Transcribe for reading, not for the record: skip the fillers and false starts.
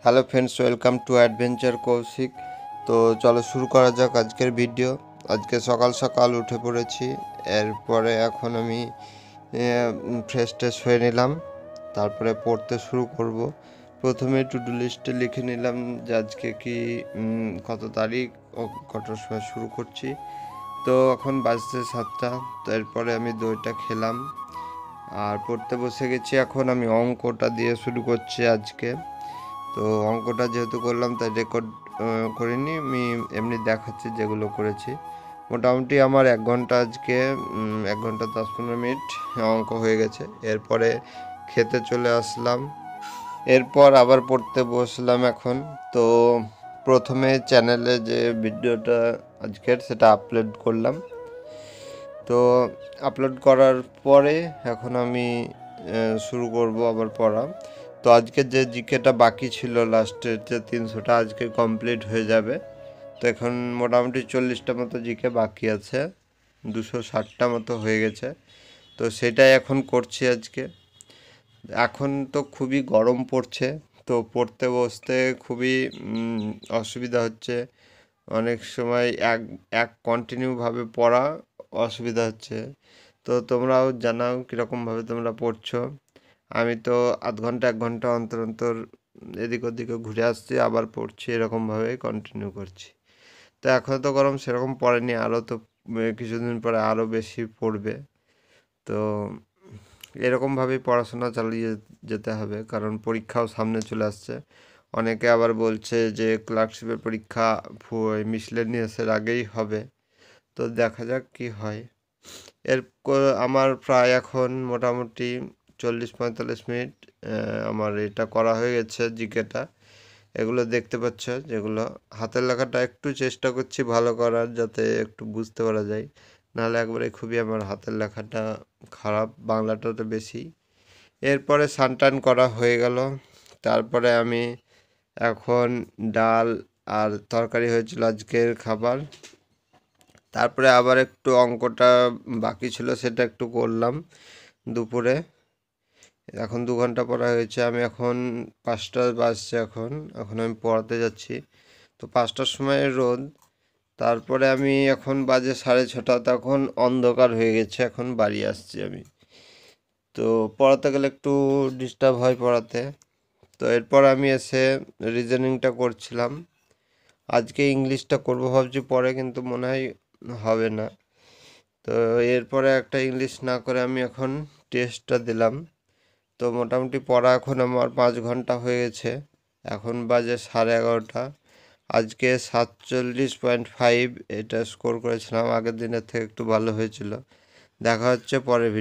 Hello friends, welcome to adventure Koushik. তো চলো শুরু করা যাক আজকের ভিডিও। আজকে সকাল সকাল উঠে পড়েছি। এরপরে এখন আমি ফ্রেশ ট্রেশ হয়ে নিলাম, তারপরে পড়তে শুরু করব। প্রথমে টু ডু লিস্টে লিখে নিলাম যে আজকে কি কত তারিখ ও কটার সময় শুরু করছি। তো এখন বাজছে 7টা। তো এরপরে আমি দইটা খেলাম আর পড়তে বসে গেছি। এখন আমি অঙ্কটা দিয়ে শুরু করছি আজকে। তো অঙ্কটা যেহেতু করলাম তাই রেকর্ড করিনি, আমি এমনি দেখাচ্ছি যেগুলো করেছি। মোটামুটি আমার 1 ঘন্টা আজকে 1 ঘন্টা 10-15 মিনিট অঙ্ক হয়ে গেছে। এরপরে খেতে চলে আসলাম, এরপর আবার পড়তে বসলাম এখন। তো প্রথমে চ্যানেলে যে ভিডিওটা আজকের সেটা আপলোড করলাম। তো আপলোড করার পরে এখন আমি শুরু করব আবার পড়া। তো আজকে যে জিকেটা বাকি ছিল লাস্টের যে 300টা আজকে কমপ্লিট হয়ে যাবে। তো এখন মোটামুটি 40টা মতো জিকে বাকি আছে, 260টা মতো হয়ে গেছে। তো সেটাই এখন করছি আজকে। এখন তো খুবই গরম পড়ছে, তো পড়তে বসতে খুবই অসুবিধা হচ্ছে। অনেক সময় এক এক কন্টিনিউভাবে পড়া অসুবিধা হচ্ছে। তো তোমরাও জানাও কীরকমভাবে তোমরা পড়ছো। আমি তো আধ ঘন্টা 1 ঘন্টা অন্তর অন্তর এদিক ওদিকে ঘুরে আসছি, আবার পড়ছি, এরকমভাবে কন্টিনিউ করছি। তো এখনও তো গরম সেরকম পড়েনি, আরও তো কিছুদিন পরে আরও বেশি পড়বে। তো এরকমভাবেই পড়াশোনা চালিয়ে যেতে হবে, কারণ পরীক্ষাও সামনে চলে আসছে। অনেকে আবার বলছে যে ক্লার্কশিপের পরীক্ষা মিসলেনিয়াসের আগেই হবে। তো দেখা যাক কি হয়। আমার প্রায় এখন মোটামুটি 40-45 মিনিট আমার এটা করা হয়ে গেছে জিকেটা। এগুলো দেখতে পাচ্ছ, যেগুলো হাতের লেখাটা একটু চেষ্টা করছি ভালো করার, যাতে একটু বুঝতে পারা যায়। নাহলে একবারে খুবই আমার হাতের লেখাটা খারাপ, বাংলাটা তো বেশি। এরপরে স্নান করা হয়ে গেল। তারপরে আমি এখন ডাল আর তরকারি হয়েছিল আজকের খাবার। তারপরে আবার একটু অঙ্কটা বাকি ছিল, সেটা একটু করলাম দুপুরে। এখন 2 ঘন্টা পড়া হয়েছে। আমি এখন 5টা বাজছে, এখন আমি পড়াতে যাচ্ছি। তো 5টার সময় রোদ, তারপরে আমি এখন বাজে 6:30, তখন অন্ধকার হয়ে গেছে। এখন বাড়ি আসছি আমি। তো পড়াতে গেলে একটু ডিস্টার্ব হয় পড়াতে। তো এরপর আমি এসে রিজনিংটা করছিলাম। আজকে ইংলিশটা করব ভাবছি পরে, কিন্তু মনে হয় হবে না। তো এরপরে একটা ইংলিশ না করে আমি এখন টেস্টটা দিলাম। তো মোটামুটি পড়া এখন আমার 5 ঘন্টা হয়ে গেছে। এখন বাজে 11:30। আজকে 47.5 এটা স্কোর করেছিলাম, আগের দিনের থেকে একটু ভালো হয়েছিল। দেখা হচ্ছে পরে ভিডিও।